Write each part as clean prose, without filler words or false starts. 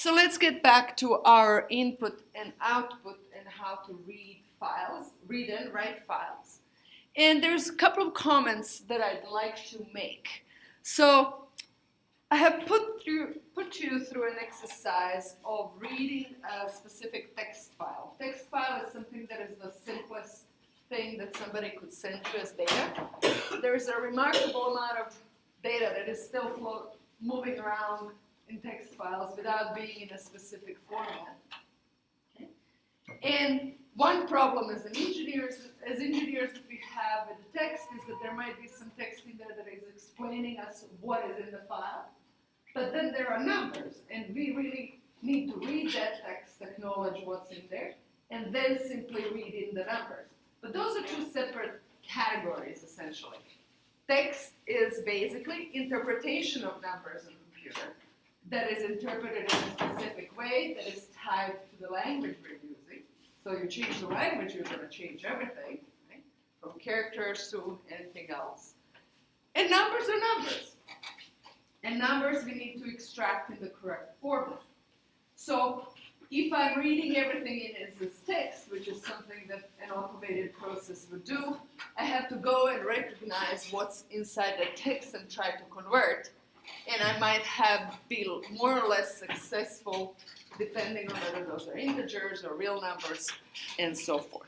So let's get back to our input and output and how to read files, read and write files. And there's a couple of comments that I'd like to make. So I have put you through an exercise of reading a specific text file. Text file is something that is the simplest thing that somebody could send you as data. There's a remarkable amount of data that is still moving around in text files without being in a specific format. Okay? And one problem as engineers that we have with the text is that there might be some text in there that is explaining us what is in the file. But then there are numbers, and we really need to read that text, acknowledge what's in there, and then simply read in the numbers. But those are two separate categories, essentially. Text is basically interpretation of numbers in a computer that is interpreted in a specific way that is tied to the language we're using. So you change the language, you're going to change everything, right? From characters to anything else. And numbers are numbers. And numbers we need to extract in the correct format. So if I'm reading everything in as this text, which is something that an automated process would do, I have to go and recognize what's inside the text and try to convert. And I might be more or less successful depending on whether those are integers or real numbers and so forth.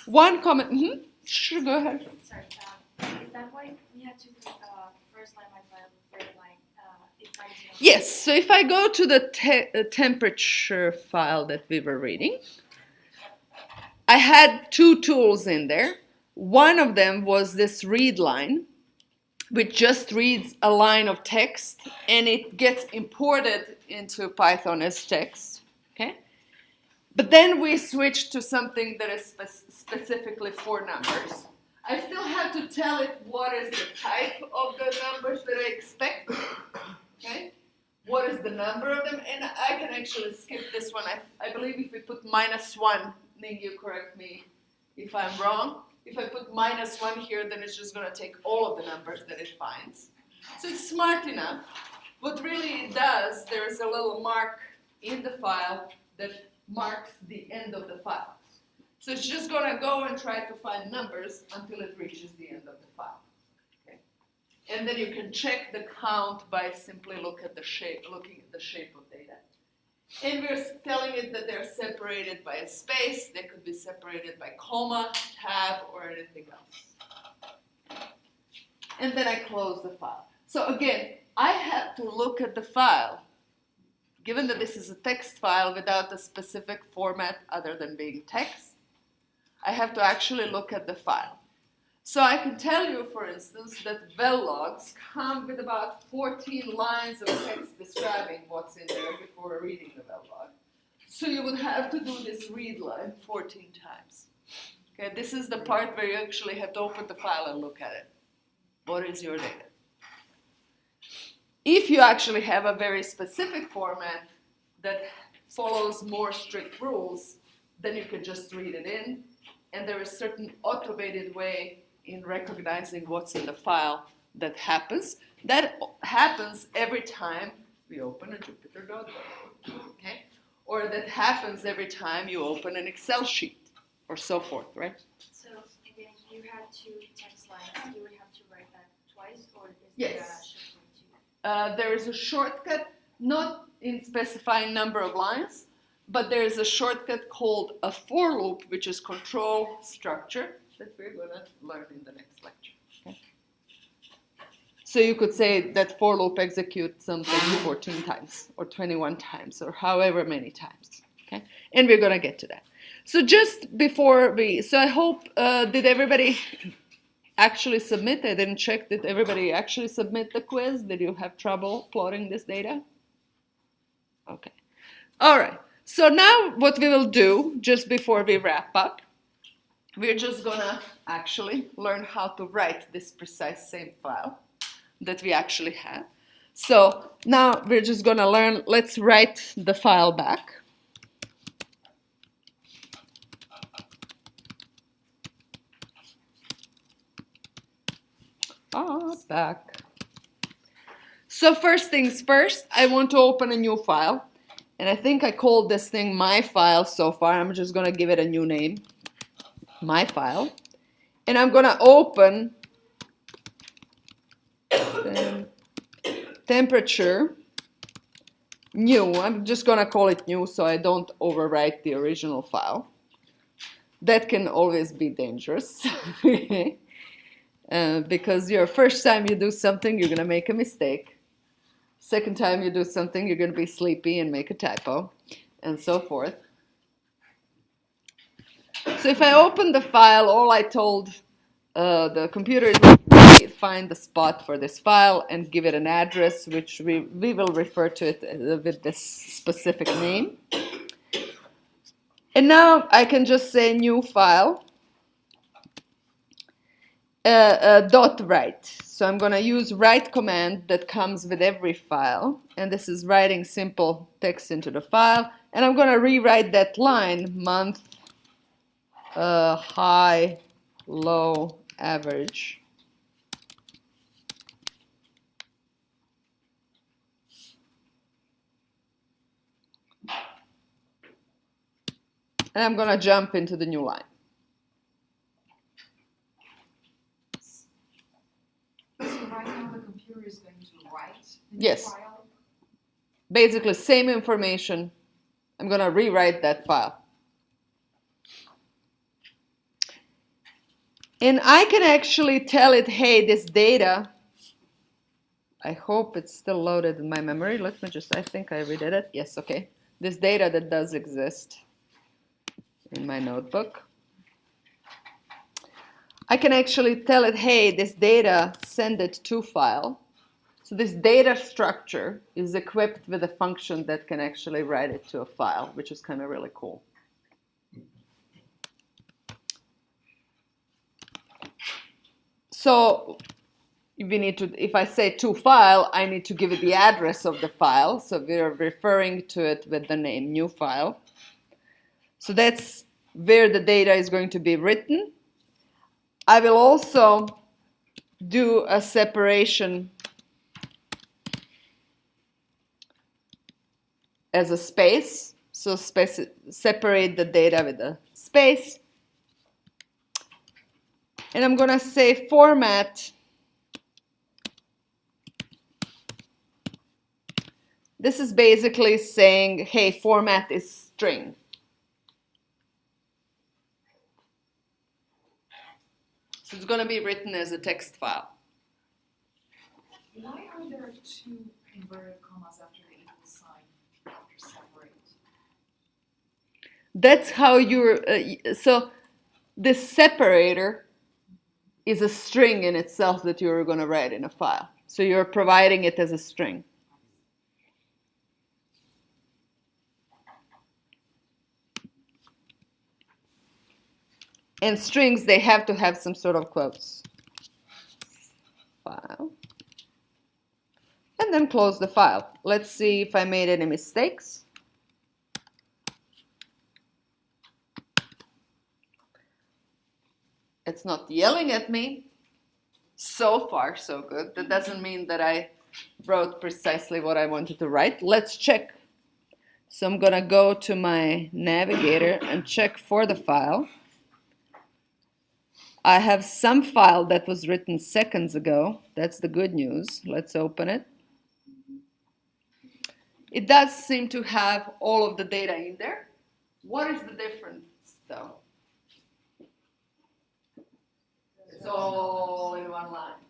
One comment, sure, go ahead. Sorry, is that why we had to first line by third line? Yes, so if I go to the temperature file that we were reading, I had two tools in there. One of them was this read line, which just reads a line of text, and it gets imported into Python as text. Okay? But then we switched to something that is specifically for numbers. I still have to tell it what is the type of the numbers that I expect. Okay? What is the number of them? And I can actually skip this one. I believe if we put -1, Ning, you correct me if I'm wrong. If I put -1 here, then it's just going to take all of the numbers that it finds. So it's smart enough. What really it does, there's a little mark in the file that marks the end of the file. So it's just going to go and try to find numbers until it reaches the end of the file. Okay? And then you can check the count by simply looking at the shape of data. And we're telling it that they're separated by a space. They could be separated by comma, tab, or anything else. And then I close the file. So again, I have to look at the file. Given that this is a text file without a specific format other than being text, I have to actually look at the file. So I can tell you, for instance, that vel logs come with about 14 lines of text describing what's in there before reading the vel log. So you would have to do this read line 14 times. Okay, this is the part where you actually have to open the file and look at it. What is your data? If you actually have a very specific format that follows more strict rules, then you can just read it in. And there is a certain automated way in recognizing what's in the file that happens. That happens every time we open a Jupyter notebook, okay? Or that happens every time you open an Excel sheet, or so forth, right? So again, if you had two text lines, you would have to write that twice, or is Yes. there There is a shortcut, not in specifying number of lines, but there is a shortcut called a for loop, which is control structure, that we're going to learn in the next lecture. Okay? So you could say that for loop executes something 14 times, or 21 times, or however many times. Okay? And we're going to get to that. So just before so I hope, did everybody actually submit? I didn't check. Did everybody actually submit the quiz? Did you have trouble plotting this data? Okay. All right. So now what we will do, just before we wrap up, we're just going to actually learn how to write this precise same file that we actually have. So now we're just going to learn, let's write the file back. Back. So first things first, I want to open a new file. And I think I called this thing my file so far. I'm just going to give it a new name, my file. And I'm going to open temperature new. I'm just going to call it new so I don't overwrite the original file. That can always be dangerous. Because your first time you do something, you're going to make a mistake. Second time you do something, you're going to be sleepy and make a typo, and so forth. So if I open the file, all I told the computer is to find the spot for this file and give it an address, which we will refer to it with this specific name. And now I can just say new file. Dot write. So I'm going to use write command that comes with every file. And this is writing simple text into the file. And I'm going to rewrite that line, month, high, low, average. And I'm going to jump into the new line. Right now the computer is going to write the Yes. file? Basically, same information. I'm going to rewrite that file. And I can actually tell it, hey, this data, I hope it's still loaded in my memory. Let me just, I think I redid it. Yes, okay. This data that does exist in my notebook. I can actually tell it, hey, this data, send it to file. So this data structure is equipped with a function that can actually write it to a file, which is kind of really cool. So we need to, if I say to file, I need to give it the address of the file. So we're referring to it with the name new file. So that's where the data is going to be written. I will also do a separation as a space. So separate the data with a space. And I'm going to say format. This is basically saying, hey, format is string. So it's going to be written as a text file. Why are there two inverted commas after the equal sign after separate? That's how you're, so this separator is a string in itself that you're going to write in a file. So you're providing it as a string. And strings, they have to have some sort of quotes. File. And then close the file. Let's see if I made any mistakes. It's not yelling at me. So far, so good. That doesn't mean that I wrote precisely what I wanted to write. Let's check. So I'm going to go to my navigator and check for the file. I have some file that was written seconds ago. That's the good news. Let's open it. It does seem to have all of the data in there. What is the difference, though? It's all in one line.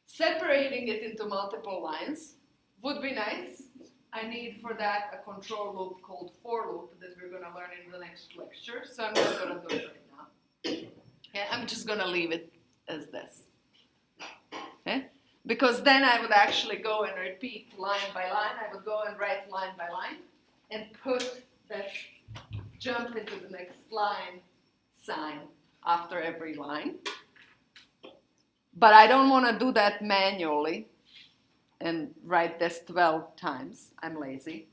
Separating it into multiple lines would be nice. I need for that a control loop called for loop that we're going to learn in the next lecture. So I'm not going to do it right now. Okay, I'm just going to leave it as this. Okay? Because then I would actually go and repeat line by line. I would go and write line by line and put that jump into the next line sign after every line. But I don't want to do that manually and write this 12 times. I'm lazy.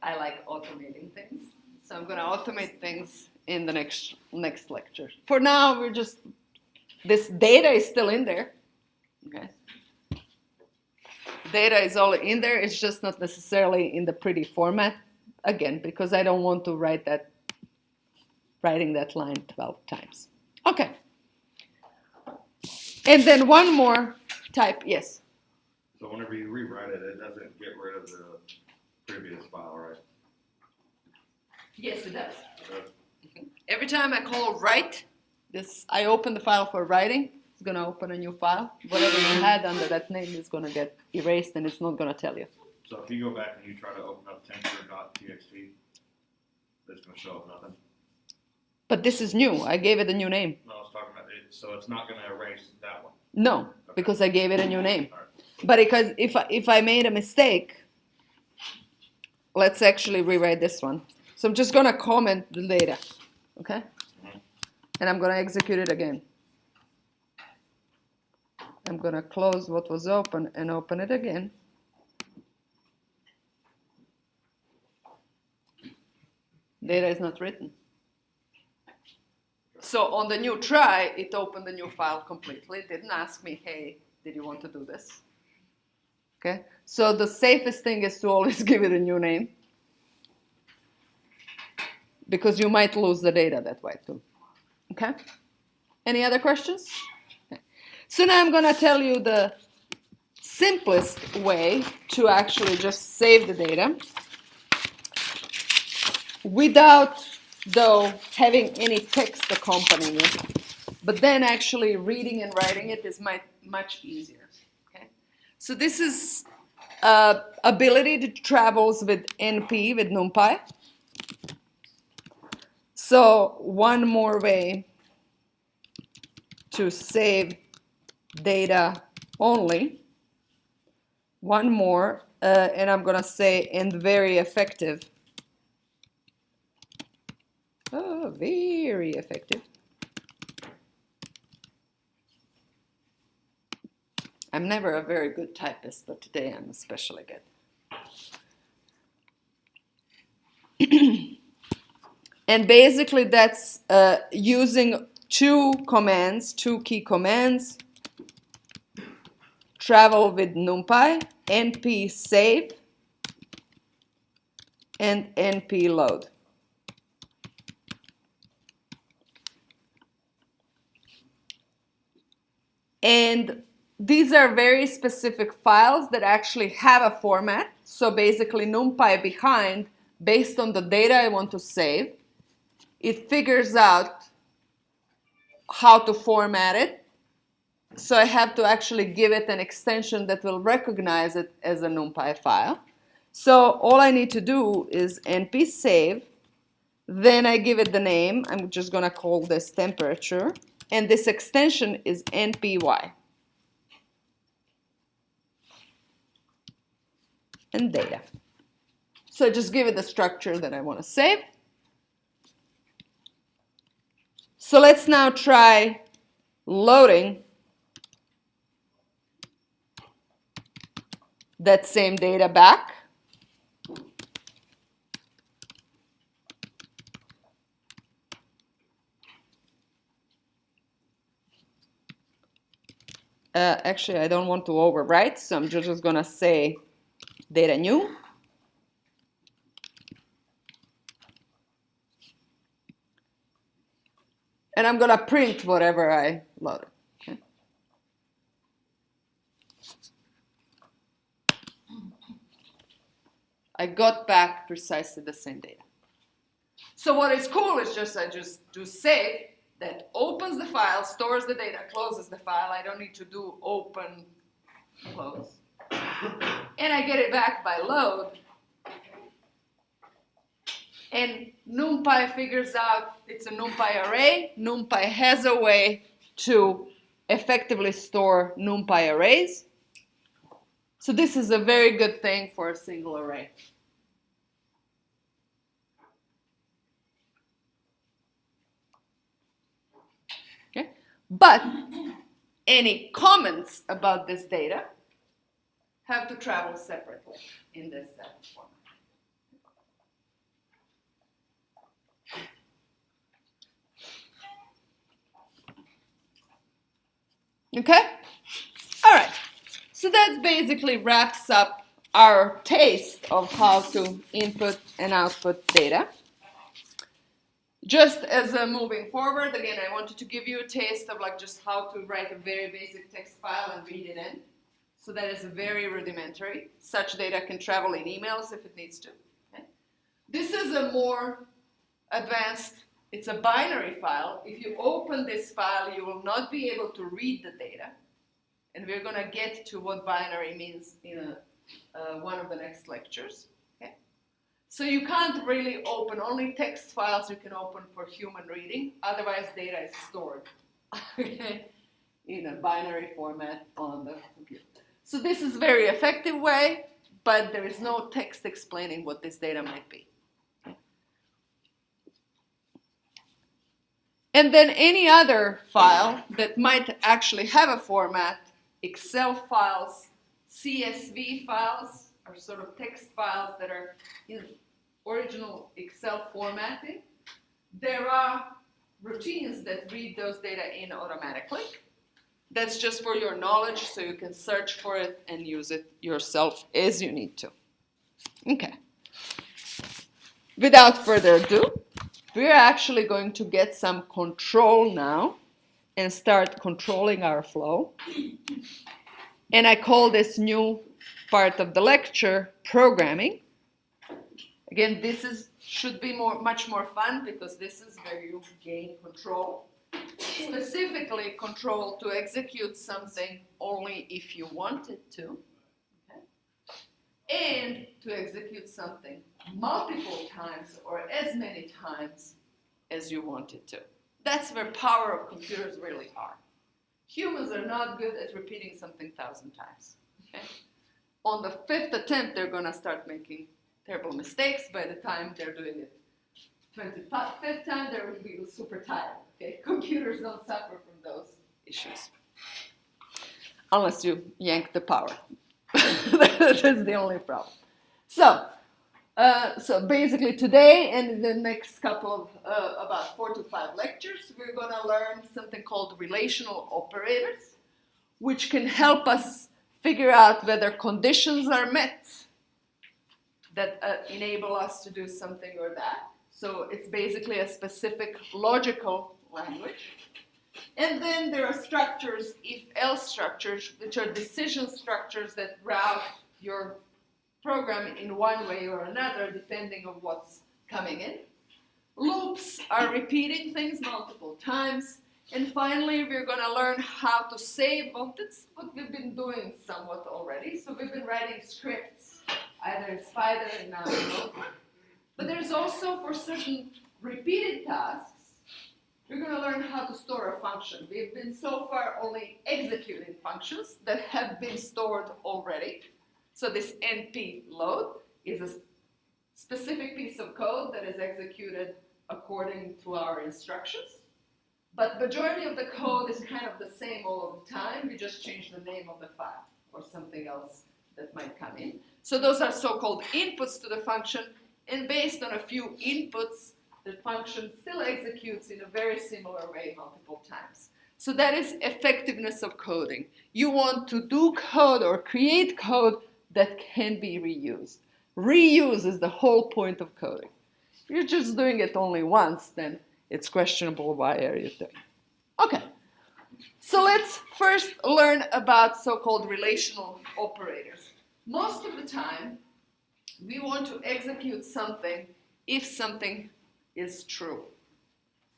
I like automating things. So I'm going to automate things in the next lecture. For now, we're just, this data is still in there. Okay. data is all in there. It's just not necessarily in the pretty format, again, because I don't want to writing that line 12 times. Okay. And then one more type, yes? So whenever you rewrite it, it doesn't get rid of the previous file, right? Yes, it does. It does. Every time I call write, I open the file for writing, it's going to open a new file. Whatever you had under that name is going to get erased and it's not going to tell you. So if you go back and you try to open up tensor.txt, it's going to show up nothing. But this is new. I gave it a new name. No, I was talking about it, so it's not going to erase that one. No, Okay. because I gave it a new name. All right. But because if I made a mistake, let's actually rewrite this one. So I'm just going to comment the data, okay? And I'm going to execute it again. I'm going to close what was open and open it again. Data is not written. So on the new try, it opened the new file completely. It didn't ask me, hey, did you want to do this? Okay, so the safest thing is to always give it a new name, because you might lose the data that way too. Okay, any other questions? Okay. So now I'm going to tell you the simplest way to actually just save the data without, though, having any text accompanying it, but then actually reading and writing it is much easier. Okay? So this is ability to travels with NP, with NumPy. So one more way to save data only. One more, and I'm going to say, and very effective. Oh, very effective. I'm never a very good typist, but today I'm especially good. And basically that's using two key commands. Travel with NumPy, np save, and np load. And these are very specific files that actually have a format. So basically NumPy behind, based on the data I want to save, it figures out how to format it. So I have to actually give it an extension that will recognize it as a NumPy file. So all I need to do is np save, then I give it the name. I'm just going to call this temperature, and this extension is npy. And data. So just give it the structure that I want to save. So let's now try loading that same data back. Actually, I don't want to overwrite, so I'm just going to say data new. And I'm going to print whatever I loaded. Okay. I got back precisely the same data. So what is cool is I just do save, that opens the file, stores the data, closes the file. I don't need to do open, close. And I get it back by load. And NumPy figures out it's a NumPy array. NumPy has a way to effectively store NumPy arrays. So this is a very good thing for a single array. Okay? But any comments about this data have to travel separately in this data format. Okay? All right. So that basically wraps up our taste of how to input and output data. Just as a moving forward, again, I wanted to give you a taste of like just how to write a very basic text file and read it in. So that is very rudimentary. Such data can travel in emails if it needs to. Okay? This is a more advanced, it's a binary file. If you open this file, you will not be able to read the data. And we're going to get to what binary means in one of the next lectures. Okay? So you can't really open, only text files you can open for human reading. Otherwise, data is stored okay, in a binary format on the computer. So this is a very effective way, but there is no text explaining what this data might be. Okay? And then any other file that might actually have a format, Excel files, CSV files, are sort of text files that are in original Excel formatting. There are routines that read those data in automatically. That's just for your knowledge, so you can search for it and use it yourself as you need to. Okay. Without further ado, we're actually going to get some control now and start controlling our flow. And I call this new part of the lecture programming. Again, this should be much more fun because this is where you gain control. Specifically, control to execute something only if you want it to, okay? And to execute something multiple times or as many times as you want it to. That's where power of computers really are. Humans are not good at repeating something 1,000 times. Okay? On the 5th attempt, they're going to start making terrible mistakes. By the time they're doing it 25th time, they will be super tired. Okay? Computers don't suffer from those issues. Unless you yank the power. That is the only problem. So basically today and in the next couple of about 4 to 5 lectures, we're going to learn something called relational operators, which can help us figure out whether conditions are met that enable us to do something or that. So it's basically a specific logical language. And then there are structures, if-else structures, which are decision structures that route your program in one way or another, depending on what's coming in. Loops are repeating things multiple times. And finally, we're going to learn how to save. Well, that's what we've been doing somewhat already. So we've been writing scripts, either in Spider and now in Notebook. But there's also, for certain repeated tasks, we're going to learn how to store a function. We've been so far only executing functions that have been stored already. So this np load is a specific piece of code that is executed according to our instructions. But majority of the code is kind of the same all of the time. We just change the name of the file or something else that might come in. So those are so-called inputs to the function. And based on a few inputs, the function still executes in a very similar way multiple times. So that is effectiveness of coding. You want to do code or create code that can be reused. Reuse is the whole point of coding. If you're just doing it only once, then it's questionable why are you doing it. Okay, so let's first learn about so-called relational operators. Most of the time, we want to execute something if something is true.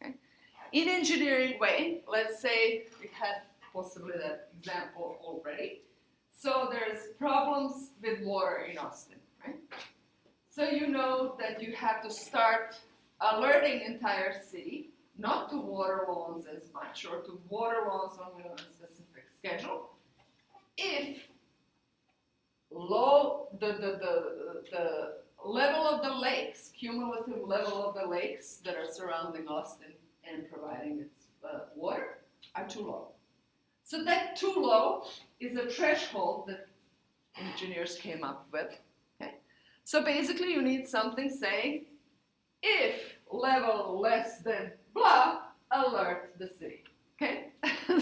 Okay? In engineering way, let's say we had possibly that example already. So there's problems with water in Austin, right? So you know that you have to start alerting entire city, not to water lawns as much, or to water lawns only on a specific schedule, if the level of the lakes, cumulative level of the lakes that are surrounding Austin and providing its water are too low. So that too low is a threshold that engineers came up with. Okay? So basically you need something saying, if level less than blah, alert the city. Okay?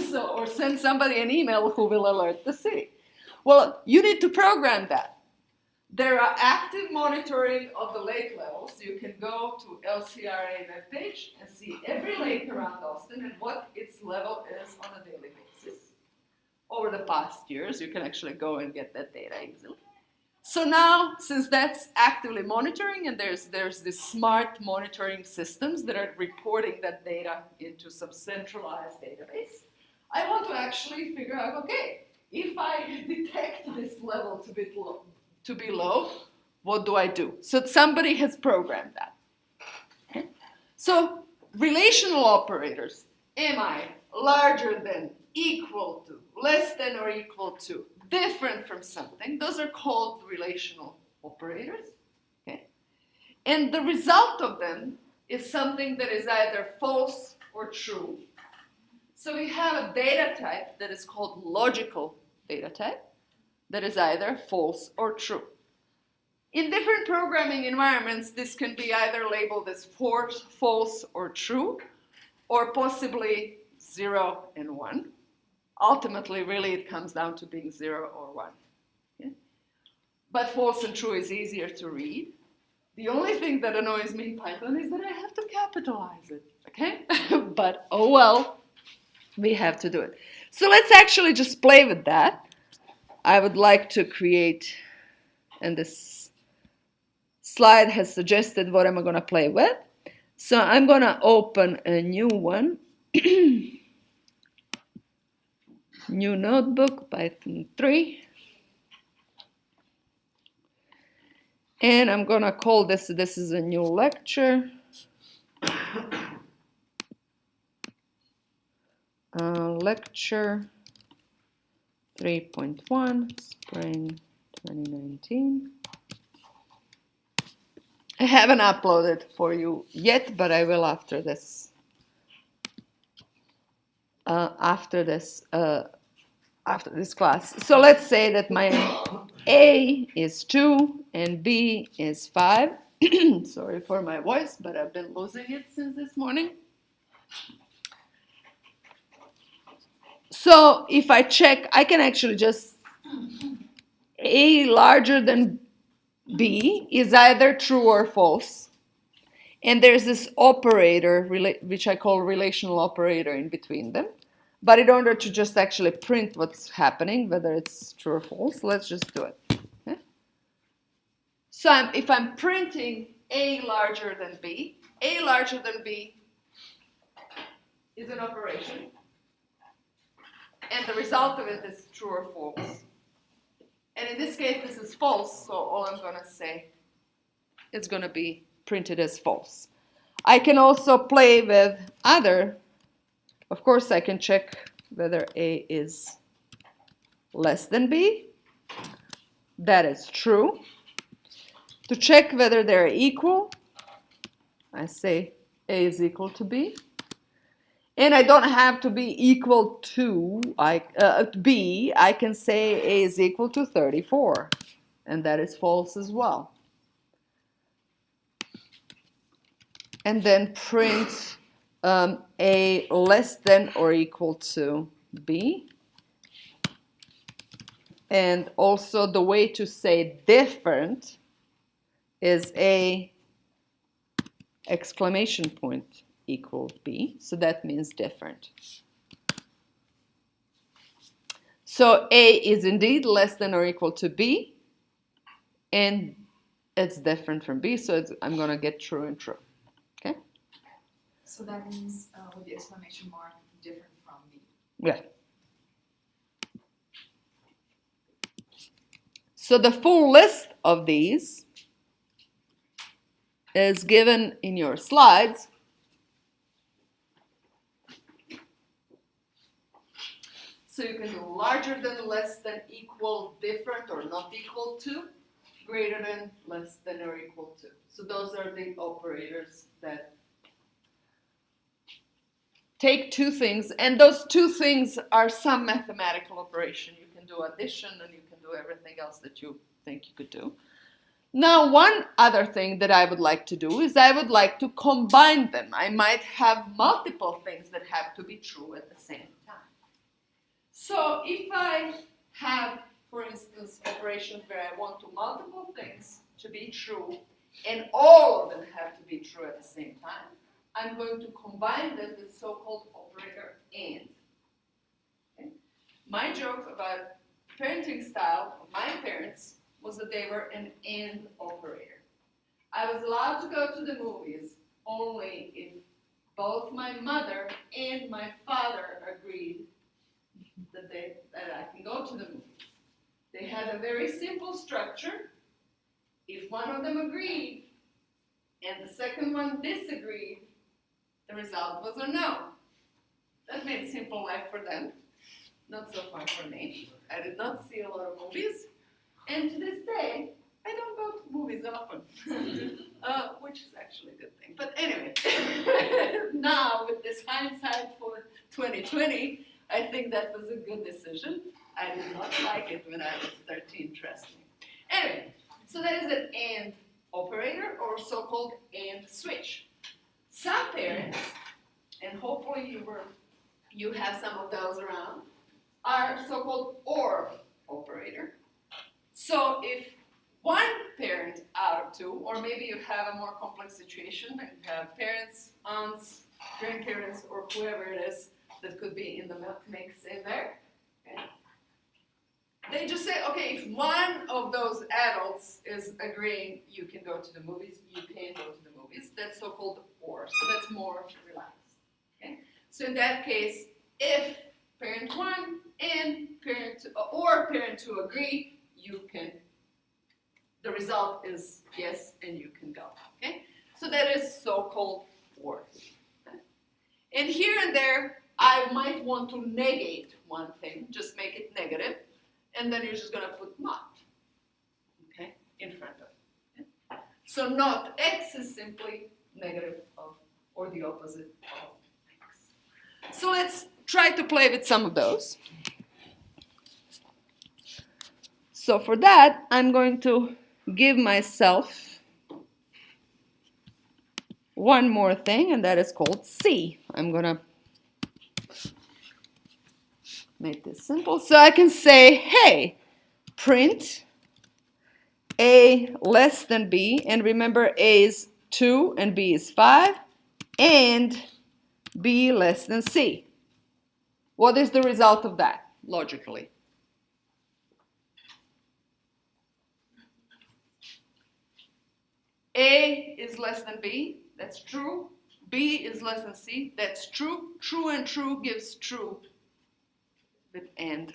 So, or send somebody an email who will alert the city. Well, you need to program that. There are active monitoring of the lake levels. You can go to LCRA webpage and see every lake around Austin and what its level is on a daily basis. Over the past years, you can actually go and get that data easily. So now, since that's actively monitoring and there's these smart monitoring systems that are reporting that data into some centralized database, I want to actually figure out, okay, if I detect this level to be low, what do I do? So somebody has programmed that. Okay? So relational operators, am I larger than, equal to, less than or equal to, different from something, those are called relational operators. Okay? And the result of them is something that is either false or true. So we have a data type that is called logical data type that is either false or true. In different programming environments, this can be either labeled as false or true, or possibly 0 and 1. Ultimately, really, it comes down to being 0 or 1. Okay? But false and true is easier to read. The only thing that annoys me in Python is that I have to capitalize it. Okay? But oh well, we have to do it. So let's actually just play with that. I would like to create, and this slide has suggested what am I going to play with. So I'm going to open a new one. New notebook, Python 3. And I'm going to call this is a new lecture. Lecture 3.1, Spring 2019. I haven't uploaded for you yet, but I will after this. After this class. So let's say that my A is 2 and B is 5. Sorry for my voice, but I've been losing it since this morning. So if I check, I can actually just A larger than B is either true or false. And there's this operator, which I call relational operator in between them. But in order to just actually print what's happening, whether it's true or false, let's just do it. Okay? So if I'm printing A larger than B, A larger than B is an operation. And the result of it is true or false. And in this case, this is false, so all I'm going to say is going to be printed as false. I can also play with other. Of course, I can check whether A is less than B. That is true. To check whether they're equal, I say A is equal to B. And I don't have to be equal to B. I can say A is equal to 34. And that is false as well. And then print A less than or equal to B. And also the way to say different is A exclamation point equal B. So that means different. So A is indeed less than or equal to B. And it's different from B. So I'm going to get true and true. Okay? So that means with the exclamation mark, different from B. Yeah. So the full list of these is given in your slides. So you can do larger than, less than, equal, different, or not equal to, greater than, less than, or equal to. So those are the operators that take two things, and those two things are some mathematical operation. You can do addition and you can do everything else that you think you could do. Now, one other thing that I would like to do is I would like to combine them. I might have multiple things that have to be true at the same time. So if I have for instance, operations where I want to multiple things to be true, and all of them have to be true at the same time, I'm going to combine them with so-called operator AND. Okay? My joke about parenting style of my parents was that they were an AND operator. I was allowed to go to the movies only if both my mother and my father agreed that I can go to the movies. They had a very simple structure. If one of them agreed and the second one disagreed, the result was a no. That made simple life for them. Not so far for me. I did not see a lot of movies. And to this day, I don't go to movies often, which is actually a good thing. But anyway, now with this hindsight for 2020, I think that was a good decision. I did not like it when I was 13, trust me. Anyway, so that is an AND operator, or so-called AND switch. Some parents, and hopefully you have some of those around, are so-called OR operator. So if one parent out of two, or maybe you have a more complex situation and you have parents, aunts, grandparents, or whoever it is that could be in the mix in there, okay? They just say, okay, if one of those adults is agreeing you can go to the movies, you can go to the movies. That's so-called OR, so that's more relaxed. Okay? So in that case, if parent one and parent two, or parent two agree, you can. The result is yes, and you can go. Okay? So that is so-called OR. Okay? And here and there, I might want to negate one thing, just make it negative, and then you're just going to put not, okay, in front of it. Okay? So not x is simply negative of, or the opposite of x. So let's try to play with some of those. So for that, I'm going to give myself one more thing, and that is called C. I'm going to make this simple. So I can say, hey, print A less than B, and remember A is 2 and B is 5, and B less than C. What is the result of that, logically? A is less than B, that's true. B is less than C, that's true. True and true gives true with AND.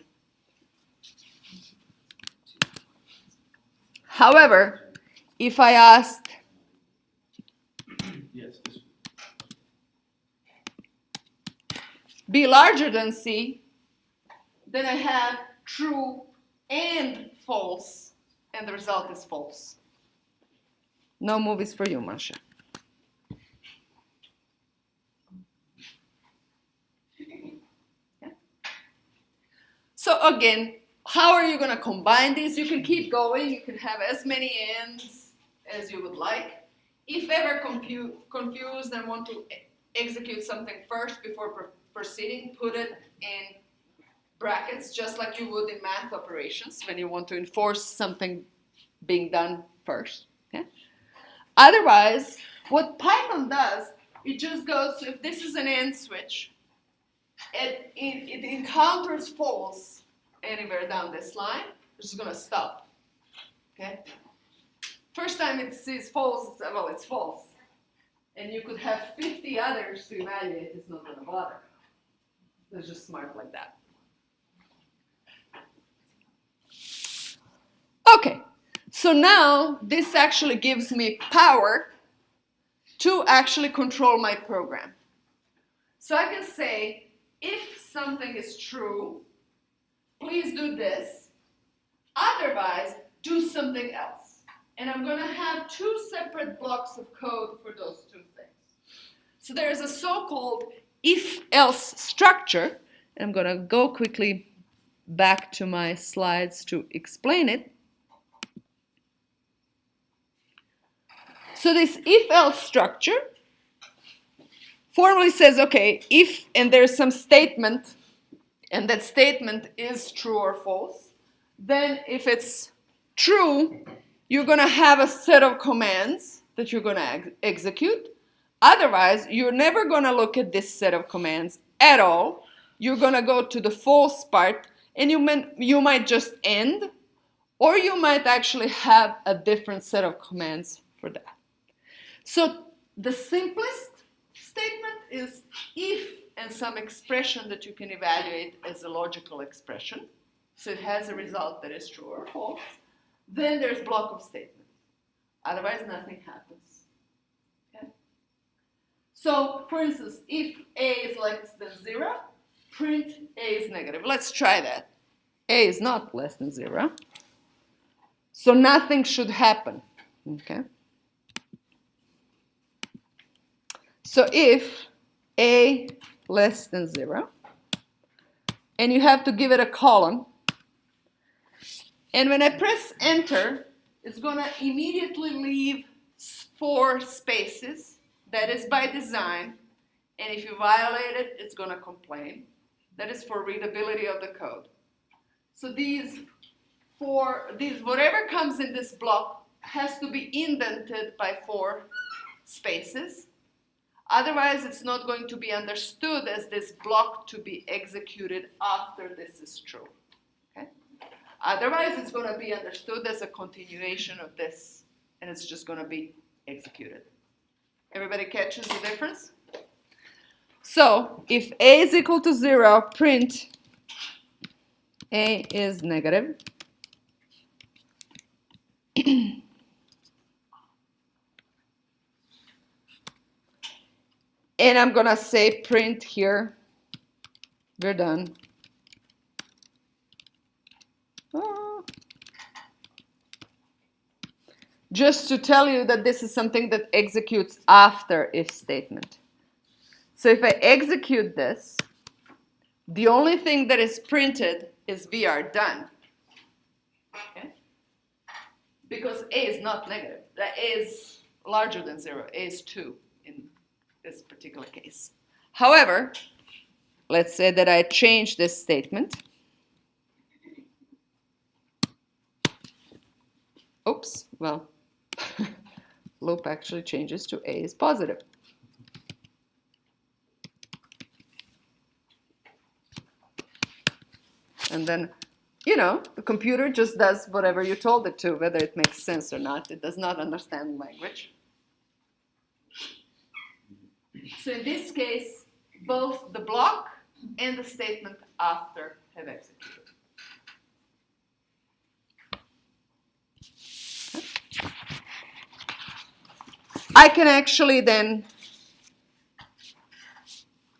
However, if I asked Yes, this B larger than C, then I have true and false, and the result is false. No movies for you, Masha. Yeah. So again, how are you going to combine these? You can keep going. You can have as many ends as you would like. If ever confused and want to execute something first before proceeding, put it in brackets, just like you would in math operations when you want to enforce something being done first. Okay? Otherwise, what Python does, it just goes, if this is an AND switch, it encounters false anywhere down this line, it's just going to stop. Okay? First time it sees false, it's false. And you could have 50 others to evaluate, it's not going to bother. It's just smart like that. Okay, so now this actually gives me power to actually control my program. So I can say, if something is true, please do this. Otherwise, do something else. And I'm going to have two separate blocks of code for those two things. So there is a so-called if-else structure. And I'm going to go quickly back to my slides to explain it. So this if-else structure formally says, okay, if and there's some statement, and that statement is true or false, then if it's true, you're going to have a set of commands that you're going to execute. Otherwise, you're never going to look at this set of commands at all. You're going to go to the false part, and you might just end, or you might actually have a different set of commands for that. So the simplest statement is if and some expression that you can evaluate as a logical expression, so it has a result that is true or false, then there's block of statements. Otherwise, nothing happens. Okay? So, for instance, if a is less than 0, print a is negative. Let's try that. A is not less than 0. So nothing should happen. Okay? So if a less than 0, and you have to give it a colon, and when I press enter, it's going to immediately leave 4 spaces. That is by design. And if you violate it, it's going to complain. That is for readability of the code. So whatever comes in this block has to be indented by 4 spaces. Otherwise, it's not going to be understood as this block to be executed after this is true. Okay? Otherwise, it's going to be understood as a continuation of this, and it's just going to be executed. Everybody catches the difference? So, if a is equal to 0, print a is negative. And I'm going to say print here. We're done. Just to tell you that this is something that executes after if statement. So if I execute this, the only thing that is printed is we are done. Okay? Because a is not negative. That a is larger than 0. A is 2 in this particular case. However, let's say that I change this statement. Oops, well, loop actually changes to a is positive. And then, the computer just does whatever you told it to, whether it makes sense or not. It does not understand language. So in this case, both the block and the statement after have executed. I can actually then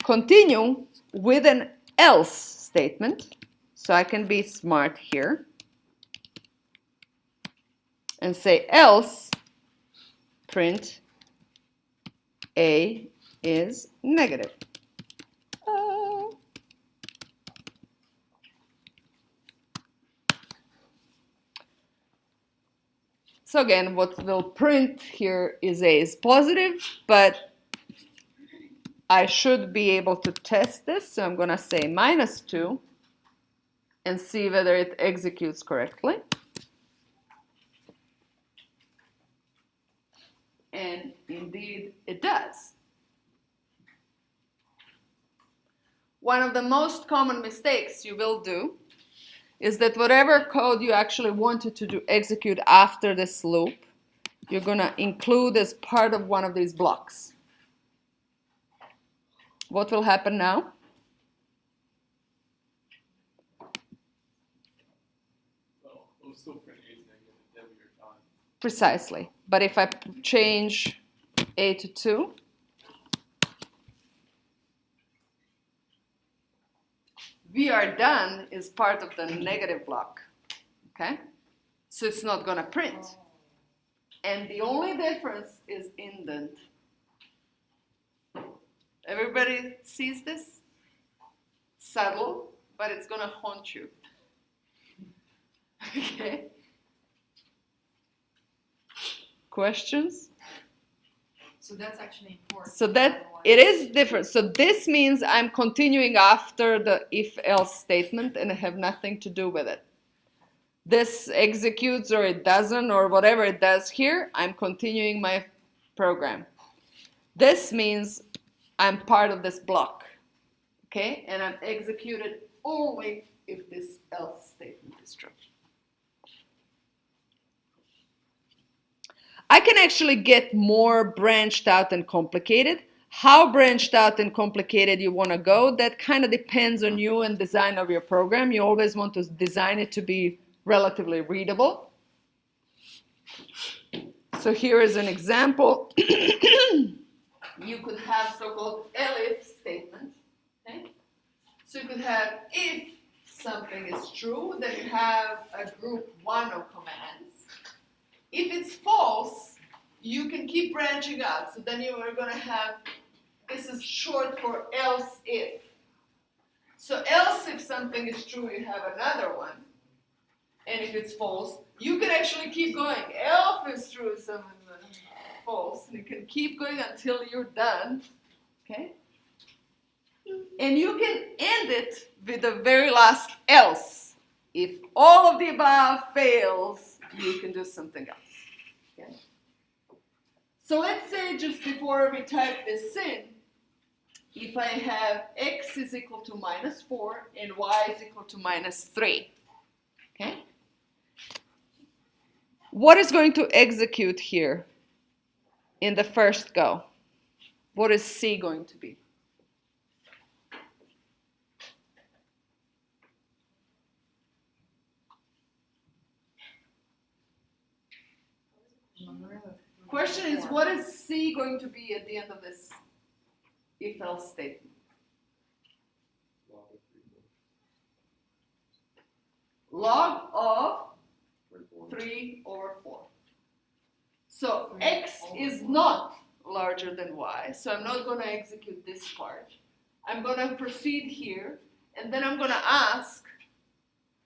continue with an else statement. So I can be smart here and say else print a is negative. So again, what we'll print here is a is positive, but I should be able to test this. So I'm going to say -2 and see whether it executes correctly. And indeed, it does. One of the most common mistakes you will do is that whatever code you actually wanted to execute after this loop, you're going to include as part of one of these blocks. What will happen now? Precisely. But if I change a to 2, we are done is part of the negative block. Okay? So it's not going to print. And the only difference is indent. Everybody sees this? Subtle, but it's going to haunt you. Okay? Questions? So that's actually important. So that it is different. So this means I'm continuing after the if-else statement and I have nothing to do with it. this executes or it doesn't or whatever it does here, I'm continuing my program. This means I'm part of this block, okay? And I'm executed only if this else statement is true. I can actually get more branched out and complicated. How branched out and complicated you want to go, that kind of depends on you and design of your program. You always want to design it to be relatively readable. So here is an example. You could have so-called elif statement. Okay? So you could have if something is true, then you have a group 1 of commands. If it's false, you can keep branching out. So then you are going to have, this is short for else if. So else if something is true, you have another one. And if it's false, you can actually keep going. Else is true, something is false. You can keep going until you're done. Okay? And you can end it with the very last else. If all of the above fails, you can do something else. Okay? So let's say just before we type this in, if I have x is equal to -4 and y is equal to -3, okay? What is going to execute here in the first go? What is C going to be? Question is, what is C going to be at the end of this if-else statement? Log of 3/4. So x is not larger than y, so I'm not going to execute this part. I'm going to proceed here, and then I'm going to ask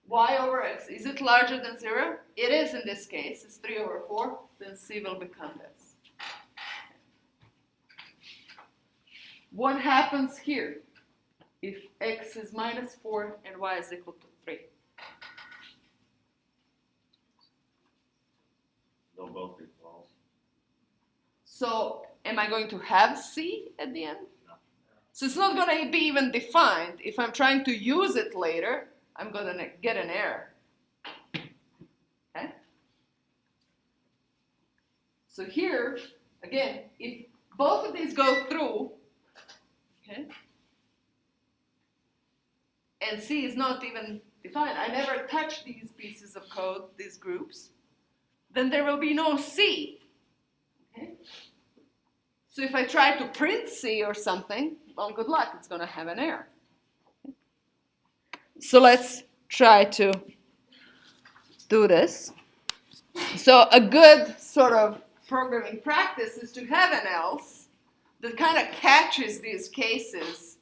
y over x. Is it larger than 0? It is in this case. It's 3/4. Then C will become this. What happens here if x is -4 and y is equal to 3? They'll both be false. So am I going to have C at the end? No. So it's not going to be even defined. If I'm trying to use it later, I'm going to get an error. Okay? So here, again, if both of these go through, okay, and C is not even defined, I never touch these pieces of code, these groups, then there will be no C. Okay? So if I try to print C or something, well, good luck, it's going to have an error. Okay? So let's try to do this. So a good sort of programming practice is to have an else that kind of catches these cases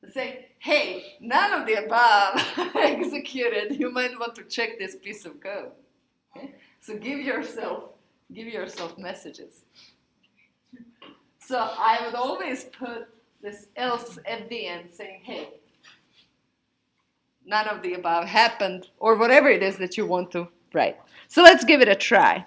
and say, hey, none of the above executed. You might want to check this piece of code. Okay? So give yourself messages. So I would always put this else at the end saying, hey, none of the above happened, or whatever it is that you want to write. So let's give it a try.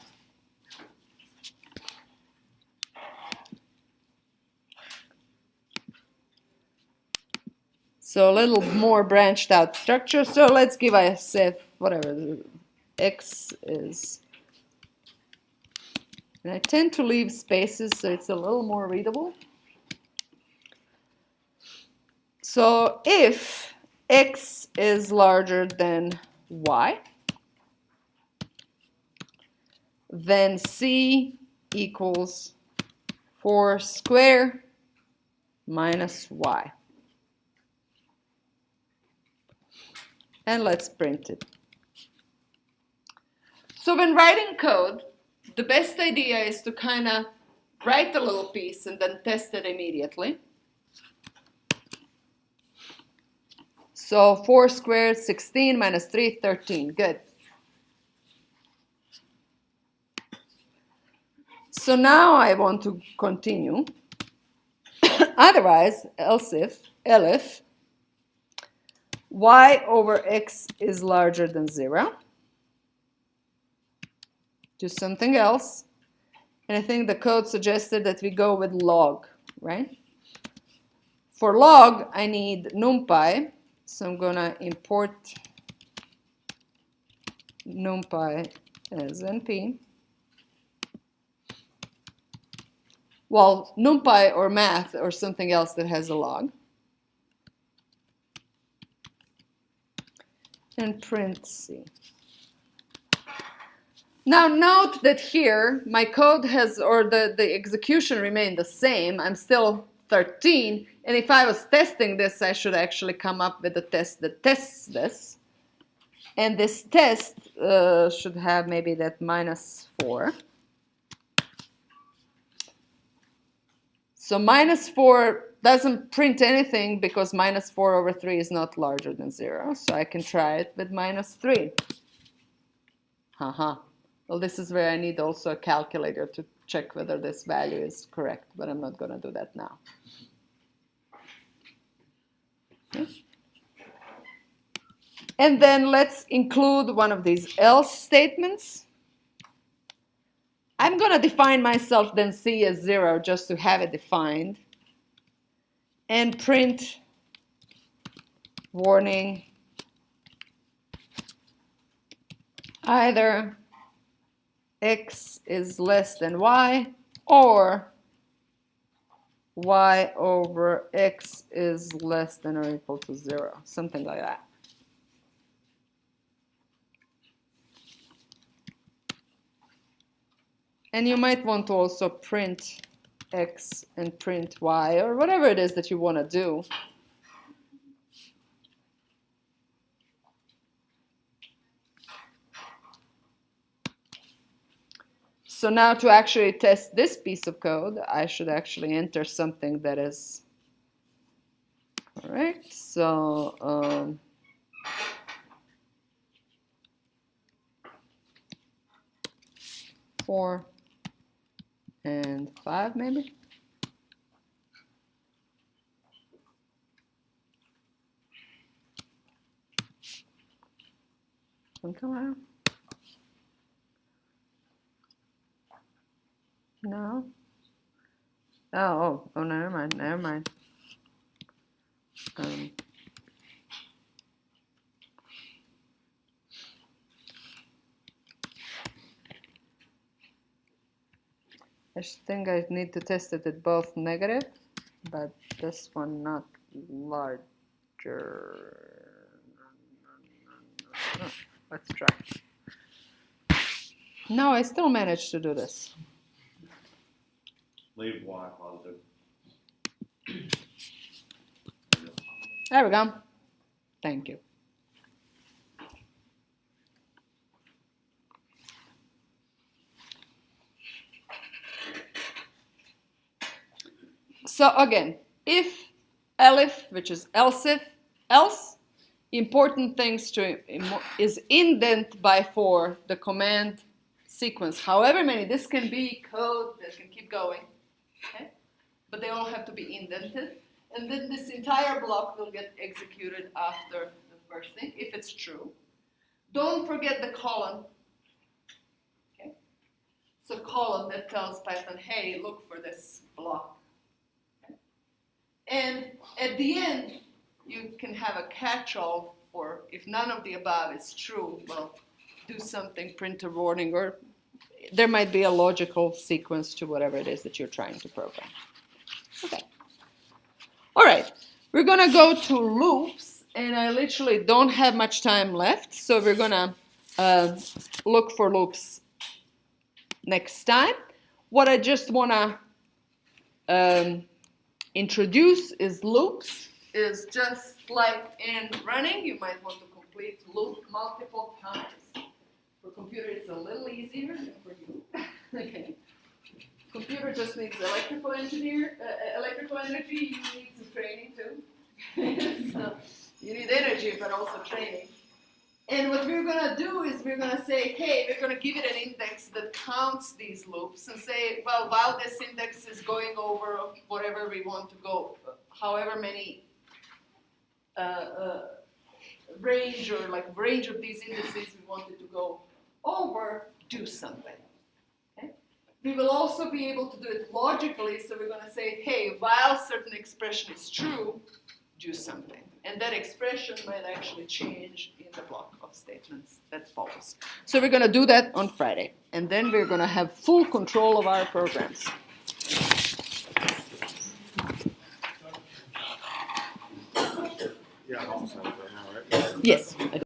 So a little more branched out structure. So let's give if whatever x is. And I tend to leave spaces so it's a little more readable. So if x is larger than y, then C equals 4 squared minus y. And let's print it. So when writing code, the best idea is to kind of write a little piece and then test it immediately. So 4 squared, 16, minus 3, 13. Good. So now I want to continue. Otherwise, else if, y over x is larger than 0. do something else. And I think the code suggested that we go with log, right? For log, I need NumPy, so I'm gonna import NumPy as NP. Well, NumPy or math or something else that has a log. And print C. Now note that here my code has, or the execution remained the same. I'm still 13, and if I was testing this, I should actually come up with a test that tests this. And this test should have maybe that -4. So -4 doesn't print anything because -4/3 is not larger than 0. So I can try it with -3. Haha. Well, this is where I need also a calculator to check whether this value is correct, but I'm not going to do that now. Okay. And then let's include one of these else statements. I'm going to define myself then C as 0 just to have it defined. And print warning either x is less than y or y over x is less than or equal to 0, something like that. And you might want to also print x and print y, or whatever it is that you want to do. So now to actually test this piece of code, I should actually enter something that is correct. So 4 and 5 maybe. Come on. No. Oh, never mind, never mind. I think I need to test it at both negative, but this one not larger. No. Let's try. No, I still managed to do this. Leave Y positive. There we go. Thank you. So again, if, elif, which is else if, else, important things to is indent by 4 the command sequence. However many, this can be code that can keep going, okay? But they all have to be indented. And then this entire block will get executed after the first thing, if it's true. Don't forget the colon. Okay? So colon that tells Python, hey, look for this block. Okay? And at the end, you can have a catch-all for if none of the above is true, well, do something, print a warning, or there might be a logical sequence to whatever it is that you're trying to program. Okay. All right, we're gonna go to loops, and I literally don't have much time left, so we're gonna look for loops next time. What I just wanna introduce is loops, is just like in running, you might want to complete loop multiple times. For computer, it's a little easier than for you. Okay. Computer just needs electrical energy, you need some training too. So you need energy, but also training. And what we're gonna do is we're gonna say, hey, we're gonna give it an index that counts these loops and say, well, while this index is going over whatever we want to go, however many range or like range of these indices we wanted to go over, do something. We will also be able to do it logically, so we're gonna say, hey, while certain expression is true, do something. And that expression might actually change in the block of statements that follows. So we're gonna do that on Friday. And then we're gonna have full control of our programs. Yeah, I'm almost out of there now, right? Yes.